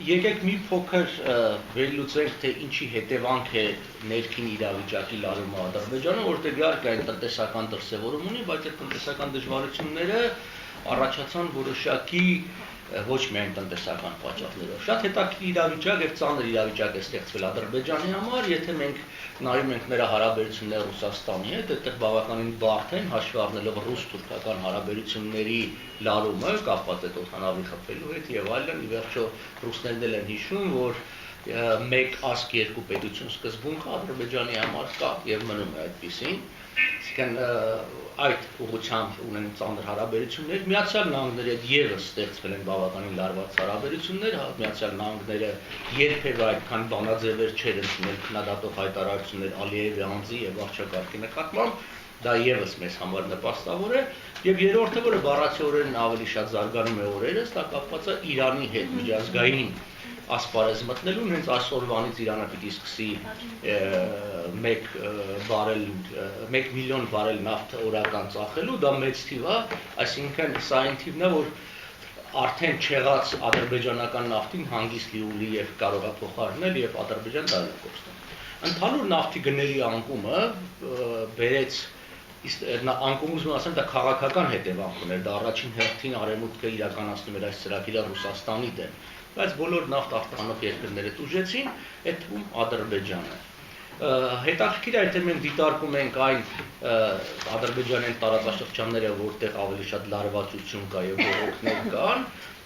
Եկեք մի փոքր վերլուծենք, թե ինչի հետևանք է ներքին իրավիճակի լարումը Ադրբեջանում, որտեղ իհարկե այն տնտեսական դրսևորում ունի, բայց այդ տնտեսական դժվարությունները առաջացան որոշակի ոչ միայն տնտեսական պատճառներով։ Շատ հետաքրքիր իրավիճակ եւ ծանր իրավիճակ է ստեղծվել Ադրբեջանի համար, եթե մենք նայում ենք նրա հարաբերությունները Ռուսաստանի հետ, այդտեղ բավականին բարդ են հաշվի առնելով ռուս-թուրքական հարաբերությունների լարումը, կապված այդ օդանավի խփելու հետ եւ այլն, ի վերջո ռուսներն էլ են հիշում, որ մեկ ազգ երկու պետություն սկզբունքը Ադրբեջանի համար կա եւ մնում է այդպիսին։ Այսինքն այդ ուղղությամբ ունեն ծանր հարաբերություններ, Միացյալ Նահանգների հետ եւս ստեղծվել են բավականին լարված հարաբերություններ, Միացյալ Նահանգները երբևէ այդքան բանաձևեր չէր ընդունել քննադատող հայտարարություններ Ալիևի անձի եւ վարչակարգի նկատմամբ, դա եւս մեզ համար նպաստավոր է, եւ երրորդը, որը բառացիորեն ավելի շատ զարգանում է օրերս, դա կապված է Իրանի հետ միջազգային ասպարեզ մտնելուն, հենց այսօրվանից Իրանը պիտի սկսի 1 միլիոն բարել նավթ օրական ծախելու, դա մեծ թիվ է, այսինքն սա այն թիվն է, որ արդեն չեղած ադրբեջանական նավթին հանգիստ լիուլի եւ կարող է փոխարինել եւ Ադրբեջան դա է կոստում։ Ընդհանուր նավթի գների անկումը բերեց անկումից ասեմ, դա քաղաքական հետևանք ուներ, դա առաջին հերթին արևմուտքը իրականացնում էր այս ծրագիրը Ռուսաստանի դեմ, բայց բոլոր նավթ արտահանող երկրները տուժեցին, այդ թվում Ադրբեջանը։ Հետաքրքիր է, թե մենք դիտարկում ենք այն ադրբեջանյան տարածաշրջանները, որտեղ ավելի շատ լարվածություն կա եւ բողոքներ կան,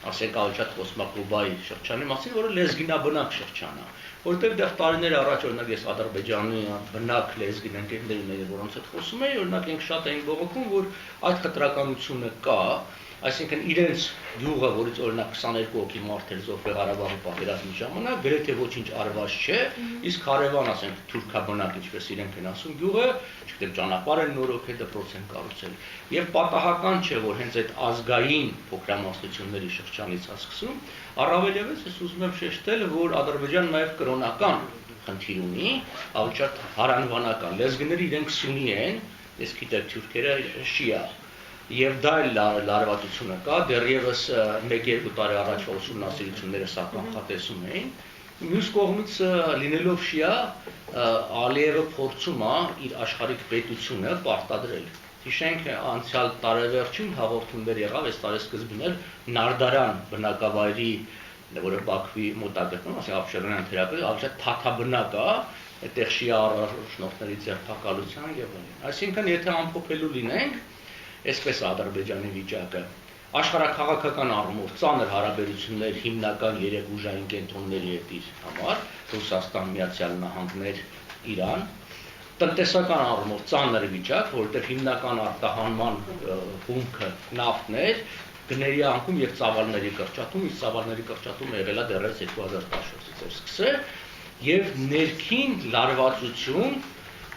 ասենք ավելի շատ Խոսմակուբայի շրջանի մասին, որը լեզգինաբնակ շրջան է, որտեղ դեռ տարիներ առաջ օրինակ ես Ադրբեջանի բնակ լեզգին ընկերներ որոնց հետ խոսում էի, օրինակ ենք շատ էին բողոքում, որ այդ խտրականությունը կա, այսինքն իրենց գյուղը, որից օրինակ 22 հոգի մարդեր զոհվել Ղարաբաղի պատերազմի ժամանակ, գրեթե ոչինչ արված չէ, իսկ հարևան, ասենք, թուրքաբնակ, ինչպես իրենք են ասում, գյուղը, չգիտեմ, ճանապարհ են նորոգել, դպրոց են կառուցել։ Եվ պատահական չէ, որ հենց այդ ազգային փոքրամասնությունների շրջանից է սկսում, առավել ևս ես ուզում եմ շեշտել, որ Ադրբեջանը նաև կրոնական խնդիր ունի, ավելի շատ հարանվանական լեզգները իրենք սունի են, իսկ գիտեք թուրքերը շիա։ Եվ դա լարվածությունը կա, դեռևս 1-2 տարի առաջվա ուսումնասիրությունները սա կանխատեսում էին։ Մյուս կողմից լինելով շիա, Ալիևը փորձում է իր աշխարհիկ պետությունը պարտադրել։ Հիշենք անցյալ տարեվերջին հաղորդումներ եղավ, այս տարեսկզբին էլ Նարդարան բնակավայրի, որը Բաքվի մոտ է գտնվում, ասենք Աբշերանյան թերապետը, ավելի շատ թաթաբնակ է, այդտեղ շիա առաջնորդների ձերբակալության եւ այլն։ Այսինքն, եթե ամփոփելու լինենք, այսպես Ադրբեջանի վիճակը աշխարհաքաղաքական առումով ծանր հարաբերություններ հիմնական երեք ուժային կենտրոնների հետ իր համար Ռուսաստան, Միացյալ Նահանգներ, Իրան, տնտեսական առումով ծանր վիճակ, որտեղ հիմնական արտահանման հումքը նավթն էր, գների անկում եւ ծավալների կրճատում, իսկ ծավալների կրճատումը եղել է դեռևս 2014-ից էր սկսել, եւ ներքին լարվածություն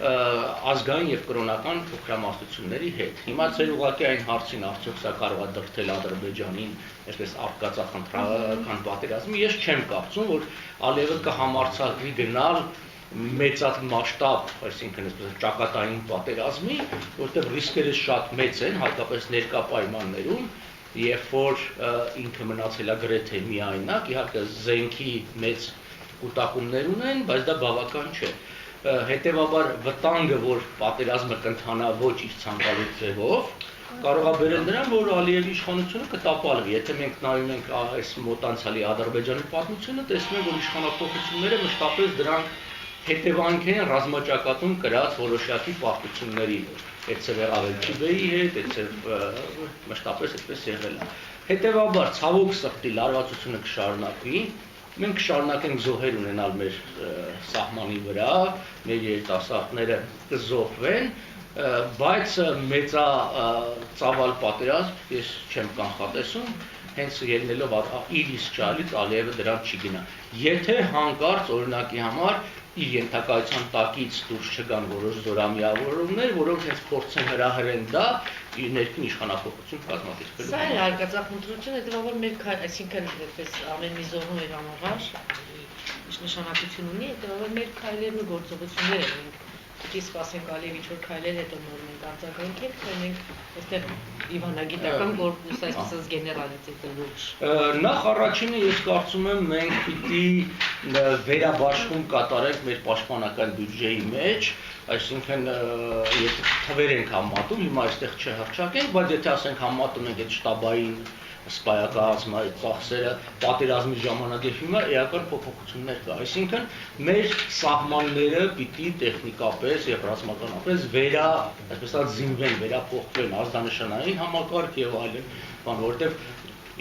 ազգային եւ կրոնական փոքրամասնությունների հետ։ Հիմա ծեր ուղղակի այն հարցին արդյոք սա կարող է դրդել Ադրբեջանին, այսպես արկածախնդրական պատերազմի, ես չեմ կարծում, որ Ալիևը կհամարձակվի գնալ մեծած մասշտաբ, այսինքն այսպես ճակատային պատերազմի, որտեղ ռիսկերը շատ մեծ են, հատկապես ներկա պայմաններում, երբ որ ինքը մնացել է գրեթե միայնակ, իհարկե զենքի մեծ կուտակումներ ունեն, բայց դա բավական չէ։ Հետևաբար վտանգը, որ պատերազմը կընթանա ոչ իր ցանկալի ձևով, կարող է բերել նրան, որ Ալիևի իշխանությունը կտապալվի։ Եթե մենք նայում ենք այս մոտանցյալի Ադրբեջանի պատմությունը, տեսնում ենք, որ իշխանափոխությունները մշտապես դրանք հետևանք են ռազմաճակատում կրած որոշակի պարտությունների, այդպես Ավելչիբեի հետ, այդպես մշտապես այդպես եղել է։ Հետևաբար ցավոք սրտի լարվածությունը կշարունակվի, մենք կշարունակենք զոհեր ունենալ մեր սահմանի վրա, մեր երիտասարդները կզոհվեն, բայց մեծածավալ պատերազմ ես չեմ կանխատեսում, հենց ելնելով իր իսկ ճալից Ալիևը դրան չի գնա։ Եթե հանկարծ օրինակի համար իր ենթակայության տակից դուրս չգան որոշ զորամիավորումներ, որոնք հենց փորձեն հրահրեն դա իր ներքին իշխանափոխություն կազմակերպելու։ Սա է արկածախնդրություն, հետևաբար մեր, այսինքն այդպես ամեն մի զոհում էր անողար, նշանակություն ունի, հետևաբար մեր քայլերն ու գործողությունները ենք պիտի սպասենք ալիև ինչ-որ քայլեր հետո նոր մենք արձագանքենք, թե մենք այստեղ իվանագիտական կորպուս, այսպես գեներալից է լուրջ։ Նախ առաջինը ես կարծում եմ մենք պիտի վերաբաշխում կատարենք մեր պաշտպանական բյուջեի մեջ, այսինքն եթե թվեր ենք համատում, հիմա այստեղ չհռչակենք, բայց եթե ասենք համատում ենք այդ շտաբային սպայակացման ծախսերը պատերազմի ժամանակ եւ հիմա էական փոփոխություններ կա, այսինքն մեր սահմանները պիտի տեխնիկապես եւ ռազմականապես այսպես ասած զինվեն, վերափոխվեն ազդանշանային համակարգ եւ այլն, բան, որովհետեւ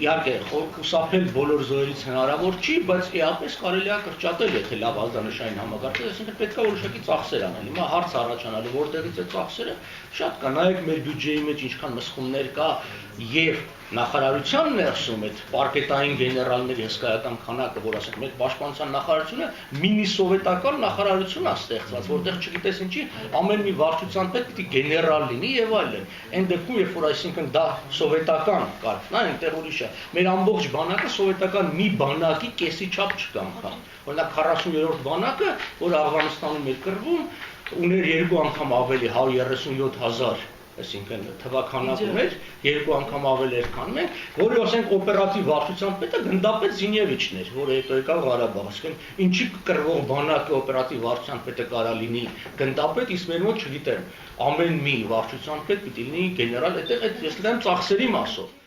իհարկե խուսափել բոլոր զոհերից հնարավոր չի, բայց էապես կարելի է կրճատել, եթե լավ ազդանշանային համակարգ է, այսինքն պետք է որոշակի ծախսեր անել։ Հիմա հարց առաջանալու որտեղից է ծախսերը, շատ կա, նայեք մեր բյուջեի մեջ ինչքան մսխումներ կա եւ նախարարության ներսում այդ պարկետային գեներալների հսկայական քանակը, որ ասենք մեր պաշտպանության նախարարությունը մինի սովետական նախարարություն է ստեղծված, որտեղ չգիտես ինչի ամեն մի վարչության պետք պիտի գեներալ լինի եւ այլն։ Այն դեպքում, երբ որ այսինքն դա սովետական կարգն է, այնտեղ ուրիշ է։ Մեր ամբողջ բանակը սովետական մի բանակի կեսի չափ չկա անգամ։ Օրինակ 40-րդ բանակը, որ Աֆղանստանում էր կռվում, ուներ 2 անգամ ավելի 137,000 այսինքն թվականակ ուներ, 2 անգամ ավել էր, քան մենք, որը ասենք օպերատիվ վարչության պետը գնդապետ Զինևիչն էր, որը հետո եկավ Ղարաբաղ, այսինքն ինչի կռվող բանակը օպերատիվ վարչության պետը կարա լինի գնդապետ, իսկ մեր մոտ չգիտեմ, ամեն մի վարչության պետ պիտի լինի գեներալ, այդտեղ ես լեմ ծախսերի մասով